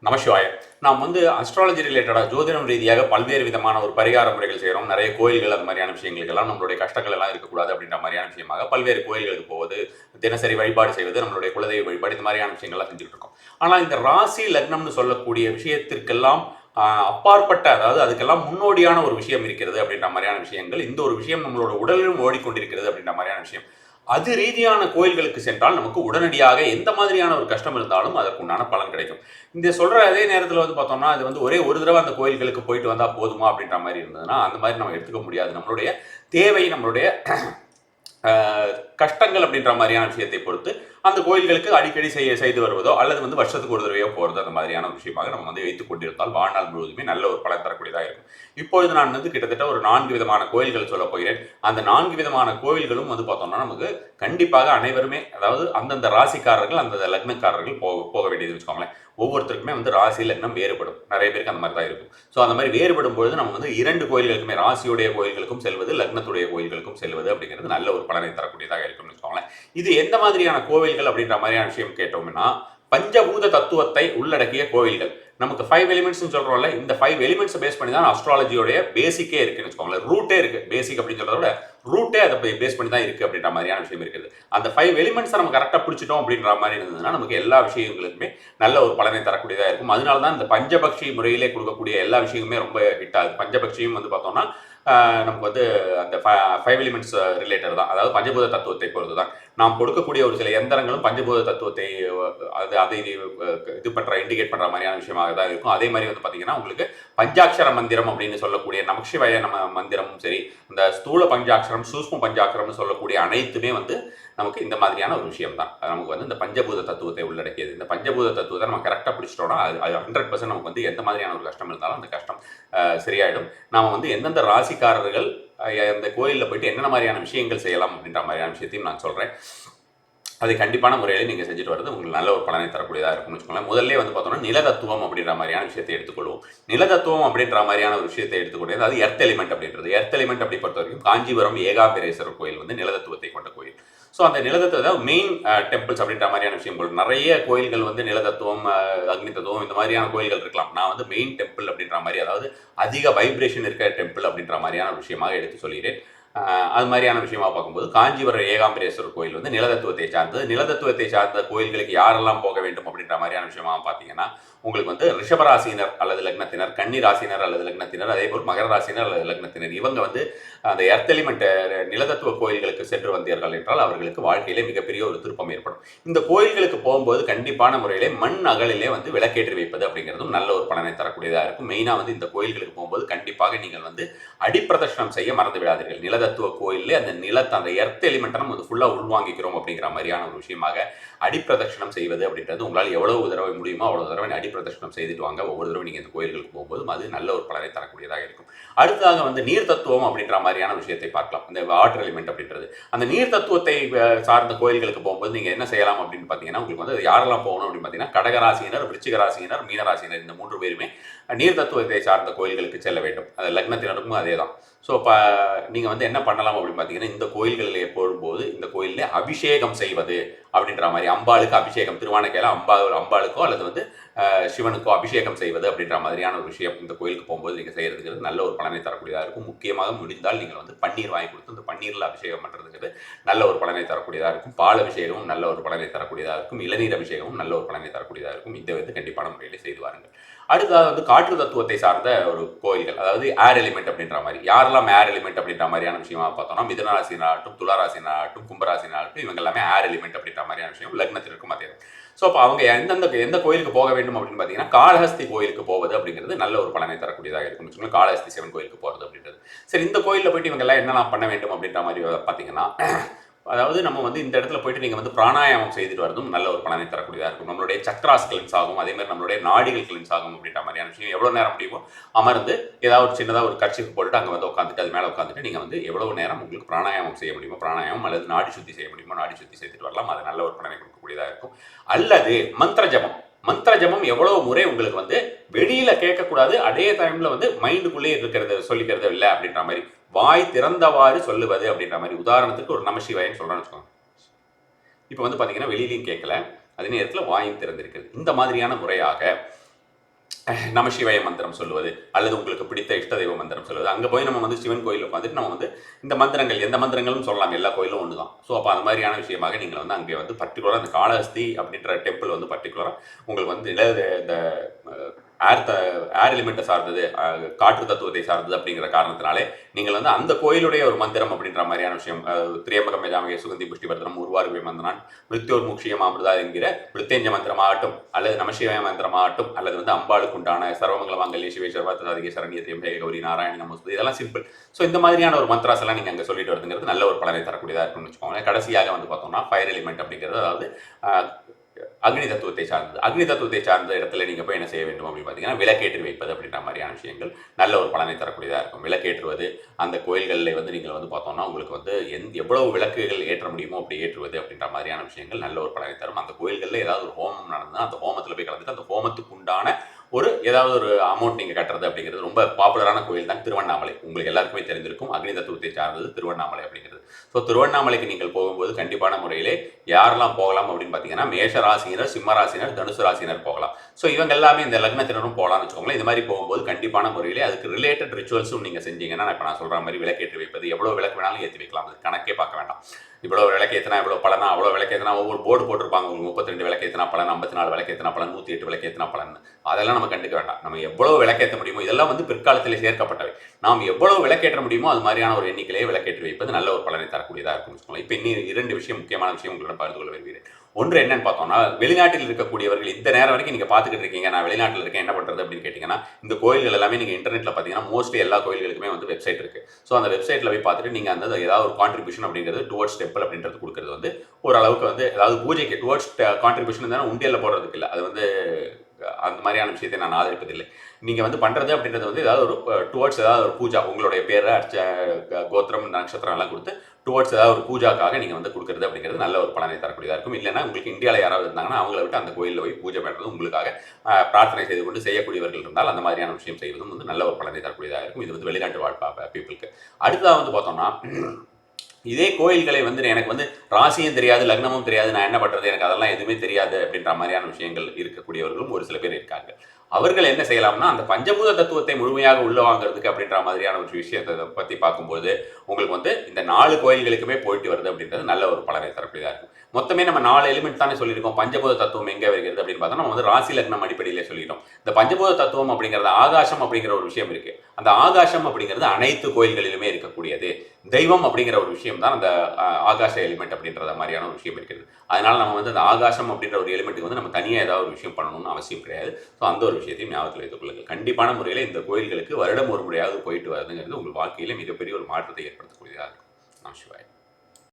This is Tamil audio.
நமசிவாய. நாம் அஸ்ட்ராலஜி ரிலேட்டடாக ஜோதிடம் ரீதியாக பல்வேறு விதமான ஒரு பரிகார முறைகள் செய்கிறோம். நிறைய கோயில்கள் அந்த மாதிரியான விஷயங்களுக்கெல்லாம் நம்மளுடைய கஷ்டங்கள் எல்லாம் இருக்கக்கூடாது அப்படின்ற மாதிரியான விஷயமாக பல்வேறு கோயில்களுக்கு போவது, தினசரி வழிபாடு செய்வது, நம்மளுடைய குலதெய்வ வழிபாடு, இந்த மாதிரியான விஷயங்கள்லாம் செஞ்சுட்டு இருக்கோம். ஆனால் இந்த ராசி லக்னம்னு சொல்லக்கூடிய விஷயத்திற்கெல்லாம் அப்பாற்பட்ட, அதாவது அதுக்கெல்லாம் முன்னோடியான ஒரு விஷயம் இருக்கிறது அப்படின்ற மாதிரியான விஷயங்கள், இந்த ஒரு விஷயம் நம்மளோட உடலிலும் ஓடிக்கொண்டிருக்கிறது அப்படின்ற மாதிரியான விஷயம். அது ரீதியான கோயில்களுக்கு சென்றால் நமக்கு உடனடியாக எந்த மாதிரியான ஒரு கஷ்டம் இருந்தாலும் அதற்கு உண்டான பலன் கிடைக்கும். இந்த சொல்ற அதே நேரத்தில் பார்த்தோம்னா, அது ஒரே ஒரு தடவை அந்த கோயில்களுக்கு போயிட்டு வந்தால் போதுமா அப்படின்ற மாதிரி இருந்ததுன்னா, அந்த மாதிரி நம்ம எடுத்துக்க முடியாது. நம்மளுடைய தேவை, நம்மளுடைய கஷ்டங்கள் அப்படின்ற மாதிரியான விஷயத்தை பொறுத்து அந்த கோயில்களுக்கு அடிக்கடி செய்து வருவதோ அல்லது வருஷத்துக்கு ஒரு தடவையோ போகிறது, அந்த மாதிரியான விஷயமாக நம்ம வைத்துக் கொண்டிருந்தால் வாழ்நாள் முழுவதுமே நல்ல ஒரு பலன் தரக்கூடியதாக இருக்கும். இப்பொழுது நான் கிட்டத்தட்ட ஒரு 4 விதமான கோயில்கள் சொல்ல போகிறேன். அந்த 4 விதமான கோயில்களும் பார்த்தோம்னா நமக்கு கண்டிப்பாக அனைவருமே, அதாவது அந்தந்த ராசிக்காரர்கள், அந்தந்த லக்னக்காரர்கள் போக வேண்டியது வச்சுக்கோங்களேன். ஒவ்வொருத்தருக்குமே ராசி லக்னம் வேறுபடும். நிறைய பேருக்கு அந்த மாதிரி தான் இருக்கும். ஸோ அந்த மாதிரி வேறுபடும் பொழுது நம்ம 2 கோயில்களுக்குமே, ராசியுடைய கோயில்களுக்கும் செல்வது, லக்னத்துடைய கோயில்களுக்கும் செல்வது அப்படிங்கிறது நல்ல ஒரு பலனை தரக்கூடியதாக இருக்கும்னு வச்சுக்கோங்களேன். இது எந்த மாதிரியான கோவில்கள் அப்படின்ற மாதிரியான விஷயம் கேட்டோம்னா, பஞ்சபூத தத்துவத்தை உள்ளடக்கிய கோவில்கள். நமக்கு 5 எலிமெண்ட்ஸ் சொல்றோம்ல, இந்த 5 எலிமெண்ட்ஸ் பேஸ் பண்ணி தான் அஸ்ட்ராலஜியோட பேசிக்கே இருக்குன்னு வச்சுக்கோங்களேன். ரூட்டே இருக்கு. பேசிக் அப்படின்னு சொல்றத விட ரூட்டே அதை பேஸ் பண்ணி தான் இருக்கு அப்படின்ற மாதிரியான விஷயம் இருக்குது. அந்த 5 எலிமெண்ட்ஸ் நம்ம கரெக்டாக பிடிச்சிட்டோம் அப்படின்ற மாதிரி இருந்ததுன்னா நமக்கு எல்லா விஷயங்களுக்குமே நல்ல ஒரு பலனை தரக்கூடியதாக இருக்கும். அதனால தான் இந்த பஞ்சபக்ஷி முறையிலே கொடுக்கக்கூடிய எல்லா விஷயங்களுமே ரொம்ப ஹிட் ஆகுது. பஞ்சபக்ஷியும் பார்த்தோம்னா நமக்கு அந்த 5 எலிமெண்ட்ஸ் ரிலேட்டட் தான். அதாவது பஞ்சபூத தத்துவத்தை பொறுத்து தான் நாம் கொடுக்கக்கூடிய ஒரு சில எந்திரங்களும் பஞ்சபூத தத்துவத்தை அதை இது பண்ற, இண்டிகேட் பண்ற மாதிரியான விஷயமாக தான் இருக்கும். அதே மாதிரி பார்த்தீங்கன்னா உங்களுக்கு பஞ்சாட்சர மந்திரம் அப்படின்னு சொல்லக்கூடிய நமசிவாய மந்திரமும் சரி, இந்த ஸ்தூல பஞ்சாட்சரம், சூஷ்ம பஞ்சாட்சரம்னு சொல்லக்கூடிய அனைத்துமே நமக்கு இந்த மாதிரியான ஒரு விஷயம் தான். நமக்கு இந்த பஞ்சபூத தத்துவத்தை உள்ளடக்கியது. இந்த பஞ்சபூத தத்துவத்தை நம்ம கரெக்டாக பிடிச்சிட்டோம்னா அது 100% நமக்கு எந்த மாதிரியான ஒரு கஷ்டம் இருந்தாலும் அந்த கஷ்டம் சரியாயிடும். நாம எந்தெந்த ராசிக்காரர்கள் அந்த கோயிலில் போயிட்டு என்னென்ன மாதிரியான விஷயங்கள் செய்யலாம் அப்படின்ற மாதிரியான விஷயத்தையும் நான் சொல்கிறேன். அது கண்டிப்பான முறையில் நீங்கள் செஞ்சுட்டு வரது உங்களுக்கு நல்ல ஒரு பலனை தரக்கூடியதாக இருக்கும்னு வச்சுக்கோங்களேன். முதல்ல பார்த்தோம்னா நிலதத்துவம் அப்படின்ற மாதிரியான விஷயத்தை எடுத்துக்கொள்வோம். நிலதத்துவம் அப்படின்ற மாதிரியான ஒரு விஷயத்தை எடுத்துக்கொண்டு, அது எர்த் எலிமெண்ட் அப்படின்றது. எர்த் எலிமெண்ட் அப்படி பொறுத்த வரைக்கும் காஞ்சிபுரம் ஏகாம்பரேஸ்வரர் கோயில் நிலதத்துவத்தை கொண்ட கோயில். ஸோ அந்த நிலதத்துவ மெயின் டெம்பிள்ஸ் அப்படின்ற மாதிரியான விஷயங்கள் நிறைய கோயில்கள் நிலதத்துவம், அக்னி தத்துவம், இந்த மாதிரியான கோயில்கள் இருக்கலாம். நான் மெயின் டெம்பிள் அப்படின்ற மாதிரி, அதாவது அதிக வைப்ரேஷன் இருக்கிற டெம்பிள் அப்படின்ற மாதிரியான விஷயமாக எடுத்து சொல்கிறேன். அது மாதிரியான விஷயமா பார்க்கும்போது காஞ்சிபுரம் ஏகாம்பரேஸ்வரர் கோயில் நிலதத்துவத்தை சார்ந்தது. நிலதத்துவத்தை சார்ந்த கோயில்களுக்கு யாரெல்லாம் போக வேண்டும் அப்படின்ற மாதிரியான விஷயமா பார்த்தீங்கன்னா, உங்களுக்கு ரிஷபராசினர் அல்லது லக்னத்தினர், கன்னி ராசினர் அல்லது லக்னத்தினர், அதே போல் மகர ராசினர் அல்லது லக்னத்தினர், இவங்க அந்த எர்த் எலிமெண்ட் நிலதத்துவ கோயில்களுக்கு சென்று வந்தீர்கள் என்றால் அவர்களுக்கு வாழ்க்கையிலே மிகப்பெரிய ஒரு திருப்பம் ஏற்படும். இந்த கோயில்களுக்கு போகும்போது கண்டிப்பான முறையிலே மண் அகலிலே விளக்கேற்றி வைப்பது அப்படிங்கிறதும் நல்ல ஒரு பலனை தரக்கூடியதாக இருக்கும். மெயினாக இந்த கோயில்களுக்கு போகும்போது கண்டிப்பாக நீங்கள் அடிப்பிரதர்ஷனம் செய்ய மறந்து விடாதீர்கள். நிலதத்துவ கோயிலே அந்த எர்த் எலிமெண்ட்டை நம்ம ஃபுல்லாக உள்வாங்கிக்கிறோம் அப்படிங்கிற மாதிரியான ஒரு விஷயமாக அடிப்பிரதர்ஷனம் செய்வது அப்படின்றது உங்களால் எவ்வளவு தடவை முடியுமோ அவ்வளவு தடவை அடிப்பிரதர்ஷனம் செய்துட்டு வாங்க. ஒவ்வொரு தடவை நீங்கள் இந்த கோயில்களுக்கு போகும்போது அது நல்ல ஒரு பலனை தரக்கூடியதாக இருக்கும். அடுத்ததாக நீர் தத்துவம் அப்படின்ற மாதிரியான விஷயத்தை பார்க்கலாம். இந்த வாட்டர் எலிமெண்ட் அப்படின்றது, அந்த நீர் தத்துவத்தை சார்ந்த கோயில்களுக்கு போகும்போது நீங்கள் என்ன செய்யலாம் அப்படின்னு பார்த்தீங்கன்னா, உங்களுக்கு யாரெல்லாம் போகணும் அப்படின்னு பார்த்தீங்கன்னா, கடகராசியினர், விருச்சிக ராசியினர், மீனராசியினர், இந்த 3 பேருமே நீர் தத்துவத்தை சார்ந்த கோயில்களுக்கு செல்ல வேண்டும். அது லக்னத்தினருக்கும் அதே தான். ஸோ இப்போ நீங்கள் என்ன பண்ணலாம் அப்படின்னு பார்த்தீங்கன்னா, இந்த கோயில்களில் போகும்போது இந்த கோயிலில் அபிஷேகம் செய்வது அப்படின்ற மாதிரி, அம்பாளுக்கு அபிஷேகம், திருவானைக்கையில் அம்பாளுக்கோ அல்லது சிவனுக்கோ அபிஷேகம் செய்வது அப்படின்ற மாதிரியான ஒரு விஷயம் இந்த கோயிலுக்கு போகும்போது நீங்கள் செய்கிறதுங்கிறது நல்ல ஒரு பலனை தரக்கூடியதாக இருக்கும். முக்கியமாக முடிந்தால் நீங்கள் பன்னீர் வாங்கி கொடுத்து அந்த பன்னீரில் அபிஷேகம் பண்ணுறதுங்கிறது நல்ல ஒரு பலனை தரக்கூடியதாக இருக்கும். பால் அபிஷேகமும் நல்ல ஒரு பலனை தரக்கூடியதாக இருக்கும். இளநீர் அபிஷேகமும் நல்ல ஒரு பலனை தரக்கூடியதாக இருக்கும். இந்த கண்டிப்பான முறையில் செய்து வாருங்கள். அடுத்ததாக காற்று தத்துவத்தை சார்ந்த ஒரு கோயில்கள், அதாவது ஏர் எலிமெண்ட் அப்படின்ற மாதிரி, யாரெல்லாம் ஏர் எலிமெண்ட் அப்படின்ற மாதிரியான விஷயமா பார்த்தோம்னா, மிதுனராசினாகட்டும், துளாராசினாகட்டும், கும்பராசினாகட்டும், இவங்க எல்லாமே ஏர் எலிமெண்ட் அப்படின்ற மாதிரியான விஷயம் லக்னத்திற்கும் அதே. ஸோ அப்போ அவங்க எந்த கோயிலுக்கு போக வேண்டும் அப்படின்னு பார்த்தீங்கன்னா, காளஹஸ்தி கோயிலுக்கு போவது அப்படிங்கிறது நல்ல ஒரு பலனை தரக்கூடியதாக இருக்கும். வச்சுக்கோங்க, காளஹஸ்தி சிவன் கோயிலுக்கு போகிறது அப்படின்றது. சரி, இந்த கோயிலில் போயிட்டு இவங்க எல்லாம் என்னெல்லாம் பண்ண வேண்டும் அப்படின்ற மாதிரி பார்த்தீங்கன்னா, அதாவது நம்ம இந்த இடத்துல போயிட்டு நீங்கள் பிராணாயாமம் செய்துட்டு வரதும் நல்ல ஒரு பலனை தரக்கூடியதாக இருக்கும். நம்மளுடைய சக்ராஸ் கிளென்ஸ் ஆகும், அதே மாதிரி நம்மளுடைய நாடிகள் கிளென்ஸ் ஆகும் அப்படின்ற மாதிரியான விஷயம். எவ்வளோ நேரம் முடியுமோ அமர்ந்து ஏதாவது ஒரு சின்னதாக ஒரு கர்ச்சீஃப் போட்டுட்டு அங்கே உட்காந்துட்டு அது மேலே உட்காந்துட்டு நீங்கள் எவ்வளவு நேரம் உங்களுக்கு பிராணாயாமம் செய்ய முடியுமோ பிராணாயாமம், அல்லது நாடி சுத்தி செய்ய முடியுமோ நாடி சுத்தி செய்துட்டு வரலாம். அது நல்ல ஒரு பலனை கொடுக்கக்கூடியதாக இருக்கும். அல்லது மந்திர ஜபம், மந்திர ஜபம் எவ்வளவு முறை உங்களுக்கு வெளியில கேட்கக்கூடாது, அதே டைம்ல மைண்டுக்குள்ளே இருக்கிறது சொல்லிக்கிறது இல்லை அப்படின்ற மாதிரி, வாய் திறந்தவாறு சொல்லுவது அப்படின்ற மாதிரி. உதாரணத்துக்கு ஒரு நமசிவாயன்னு சொல்றேன்னு வச்சுக்கோங்க. இப்போ பார்த்தீங்கன்னா வெளியிலையும் கேட்கல, அதே நேரத்தில் வாயும் திறந்திருக்கிறது. இந்த மாதிரியான முறையாக நமசிவாய மந்திரம் சொல்லுவது, அல்லது உங்களுக்கு பிடித்த இஷ்ட தெய்வ மந்திரம் சொல்லுவது. அங்கே போய் நம்ம வந்து சிவன் கோயில் உட்காந்துட்டு நம்ம வந்து இந்த மந்திரங்கள், எந்த மந்திரங்களும் சொல்லலாம், எல்லா கோயிலும் ஒன்று தான். ஸோ அப்போ அந்த மாதிரியான விஷயமாக நீங்கள் வந்து அங்கே வந்து பர்டிகுலராக அந்த காளஹஸ்தி அப்படின்ற டெம்பிள் வந்து பர்டிகுலராக உங்களுக்கு வந்து இந்த ஏர் எலிமெண்ட்டை சார்ந்தது, காற்று தத்துவத்தை சார்ந்தது அப்படிங்கிற காரணத்தினாலே நீங்கள் வந்து அந்த கோயிலுடைய ஒரு மந்திரம் அப்படின்ற மாதிரியான விஷயம், திரியம்பகம் யஜாமகே சுகந்தி புஷ்டிவர்தனம் உருவாருவே மந்திரான் மிருத்யோர் முக்ஷியம் அமிர்தா என்கிற மிருத்தேஞ்ச மந்திரமாகட்டும், அல்லது நமசிவாய மந்திரமாகட்டும், அல்லது வந்து அம்பாளுக்கு உண்டான சர்வமங்கல மாங்கல்ய சிவே சர்வார்த்த சரண்ய திரியம்பகே கௌரி நாராயண நமஸ்து, இதெல்லாம் சிம்பிள். ஸோ இந்த மாதிரியான ஒரு மந்த்ராஸ் எல்லாம் நீங்கள் அங்கே சொல்லிட்டு வருதுங்கிறது நல்ல ஒரு பலனை தரக்கூடியதாக இருக்கும்னு வச்சுக்கோங்க. கடைசியாக வந்து பார்த்தோம்னா ஃபயர் எலிமெண்ட் அப்படிங்கிறது, அதாவது அக்னி தத்துவத்தை சார்ந்தது. அக்னி தத்துவத்தை சார்ந்த இடத்துல நீங்கள் போய் என்ன செய்ய வேண்டும் அப்படின்னு பார்த்தீங்கன்னா விளக்கேற்றி வைப்பது அப்படின்ற மாதிரியான விஷயங்கள் நல்ல ஒரு பலனை தரக்கூடியதாக இருக்கும். விளக்கேற்றுவது, அந்த கோயில்களில் வந்து நீங்கள் வந்து பார்த்தோம்னா உங்களுக்கு வந்து எவ்வளவு விளக்குகள் ஏற்ற முடியுமோ அப்படி ஏற்றுவது அப்படின்ற மாதிரியான விஷயங்கள் நல்ல ஒரு பலனை தரும். அந்த கோயில்களில் ஏதாவது ஒரு ஹோமம் நடந்தால் அந்த ஹோமத்தில் போய் கலந்துட்டு அந்த ஹோமத்துக்கு உண்டான ஏதாவது ஒரு அமௌண்ட் நீங்கள் கட்டுறது அப்படிங்கிறது ரொம்ப பாப்புலரான கோயில் தான் திருவண்ணாமலை. உங்களுக்கு எல்லாருக்குமே தெரிஞ்சிருக்கும், அக்னி தத்துவத்தை சார்ந்தது திருவண்ணாமலை அப்படிங்கிறது. ஸோ திருவண்ணாமலைக்கு நீங்கள் போகும்போது கண்டிப்பான முறையிலே யாரெல்லாம் போகலாம் அப்படின்னு பார்த்தீங்கன்னா மேஷ ராசியினர், சிம்ம ராசினர், தனுசு ராசினர் போகலாம். ஸோ இவங்க எல்லாமே இந்த லக்னத்தினரும் போகலாம்னு வச்சுக்கோங்களேன். இது மாதிரி போகும்போது கண்டிப்பான முறையிலே அதுக்கு ரிலேட்டட் ரிச்சுவல்ஸும் நீங்கள் செஞ்சீங்கன்னா, இப்போ நான் சொல்கிற மாதிரி விளக்கேற்றி வைப்பது, எவ்வளோ விளக்கு வேணாலும் ஏற்றி வைக்கலாம், அது கணக்கே பார்க்க வேண்டாம். இவ்வளோ விளக்கேற்றினா இவ்வளோ பலனா, அவ்வளோ விளக்கேற்றினா ஒவ்வொரு போர்டு போட்டிருப்பாங்க, உங்களுக்கு 32 விளக்கேற்றினா பலன், 54 விளக்கேற்றினா பலன், 108 விளக்கேற்றினா பலன். அதெல்லாம் நம்ம கண்டுக்க வேண்டாம். நம்ம எவ்வளோ விளக்கேற்ற முடியுமோ, இதெல்லாம் வந்து பிற்காலத்தில் சேர்க்கப்பட்டவை. நாம் எவ்வளவு விளக்கேற்ற முடியுமோ அது மாதிரியான ஒரு எண்ணிக்கையிலே விளக்கேற்றி வைப்பது நல்ல ஒரு பலனை தரக்கூடியதாக இருக்கும் வச்சுக்கோங்களேன். இப்போ இன்னும் 2 விஷயம், முக்கியமான விஷயம் உங்களிடம் பகிர்ந்து கொள்ள விரும்புகிறேன். ஒன்று என்னன்னு பார்த்தோம்னா, வெளிநாட்டில் இருக்கக்கூடியவர்கள் இந்த நேரம் வரைக்கும் நீங்கள் பார்த்துக்கிட்டு இருக்கீங்க, நான் வெளிநாட்டில் இருக்கேன் என்ன பண்ணுறது அப்படின்னு கேட்டிங்கன்னா, இந்த கோயில்கள் எல்லாமே நீங்கள் இன்டர்நெட்டில் பார்த்தீங்கன்னா மோஸ்ட்லி எல்லா கோயில்களுக்குமே வந்து வெப்சைட் இருக்குது. ஸோ அந்த வெப்சைட்டில் போய் பார்த்துட்டு நீங்கள் அந்த ஏதாவது ஒரு கான்ட்ரிபியூஷன் அப்படிங்கிறது டுவர்ட்ஸ் டெம்பிள் அப்படின்றது கொடுக்குறது வந்து ஓரளவுக்கு வந்து, அதாவது பூஜைக்கு டுவர்ட்ஸ் கான்ட்ரிபியூஷன் இருந்தாலும் உண்டியலில் போடுறதுக்கு இல்லை, அது வந்து அந்த மாதிரியான விஷயத்தை நான் ஆதரிப்பதில்லை. நீங்கள் வந்து பண்ணுறது அப்படின்றது வந்து ஏதாவது ஒரு டுவர்ட்ஸ் ஏதாவது ஒரு பூஜா, உங்களுடைய பேரை கோத்திரம் நட்சத்திரம் எல்லாம் கொடுத்து டுவர்ட்ஸ் ஏதாவது ஒரு பூஜாக்காக நீங்கள் வந்து கொடுக்குறது அப்படிங்கிறது நல்ல ஒரு பலனை தரக்கூடியதாக இருக்கும். இல்லைன்னா உங்களுக்கு இந்தியாவில் யாராவது இருந்தாங்கன்னா அவங்கள விட்டு அந்த கோயிலில் போய் பூஜை பண்ணுறது, உங்களுக்காக பிரார்த்தனை செய்து கொண்டு செய்யக்கூடியவர்கள் இருந்தால் அந்த மாதிரியான விஷயம் செய்வதும் வந்து நல்ல ஒரு பலனை தரக்கூடியதாக இருக்கும். இது வந்து வெளிநாட்டு பீப்புளுக்கு. அடுத்ததாக வந்து பார்த்தோம்னா, இதே கோயில்களை வந்து எனக்கு வந்து ராசியும் தெரியாது, லக்னமும் தெரியாது, நான் என்ன பண்ணுறது, எனக்கு அதெல்லாம் எதுவுமே தெரியாது அப்படின்ற மாதிரியான விஷயங்கள் இருக்கக்கூடியவர்களும் ஒரு சில பேர் இருக்காங்க. அவர்கள் என்ன செய்யலாம்னா, அந்த பஞ்சபூத தத்துவத்தை முழுமையாக உள்ள வாங்குறதுக்கு அப்படின்ற மாதிரியான ஒரு விஷயத்தை பற்றி பார்க்கும்போது உங்களுக்கு வந்து இந்த 4 கோயில்களுக்குமே போயிட்டு வருது அப்படின்றது நல்ல ஒரு பலனை தரக்கூடியதாக இருக்கும். மொத்தமே நம்ம 4 எலிமெண்ட் தானே சொல்லியிருக்கோம். பஞ்சபூத தத்துவம் எங்கே வருகிறது அப்படின்னு பார்த்தா நம்ம வந்து ராசி லக்னம் அடிப்படையிலே சொல்லிட்டோம். இந்த பஞ்சபூத தத்துவம் அப்படிங்கிறது ஆகாசம் அப்படிங்கிற ஒரு விஷயம் இருக்கு. அந்த ஆகாசம் அப்படிங்கிறது அனைத்து கோயில்களிலுமே இருக்கக்கூடியது. தெய்வம் அப்படிங்கிற ஒரு விஷயம் தான் அந்த ஆகாச எலிமெண்ட் அப்படின்ற மாதிரியான ஒரு விஷயம் இருக்குது. அதனால நம்ம வந்து அந்த ஆகாசம் அப்படின்ற ஒரு எலிமெண்ட்டுக்கு வந்து நம்ம தனியாக ஏதாவது ஒரு விஷயம் பண்ணணும்னு அவசியம் கிடையாது. ஸோ அந்த ஒரு விஷயத்தையும் ஞாபகத்தில் வைத்துக் கொள்ளுங்கள். கண்டிப்பான முறையில் இந்த கோயில்களுக்கு வருடம் ஒரு முறையாவது போயிட்டு வருதுங்கிறது உங்கள் வாழ்க்கையில் மிகப்பெரிய ஒரு மாற்றத்தை ஏற்படுத்தக்கூடியதாக இருக்கும். நமசிவாய.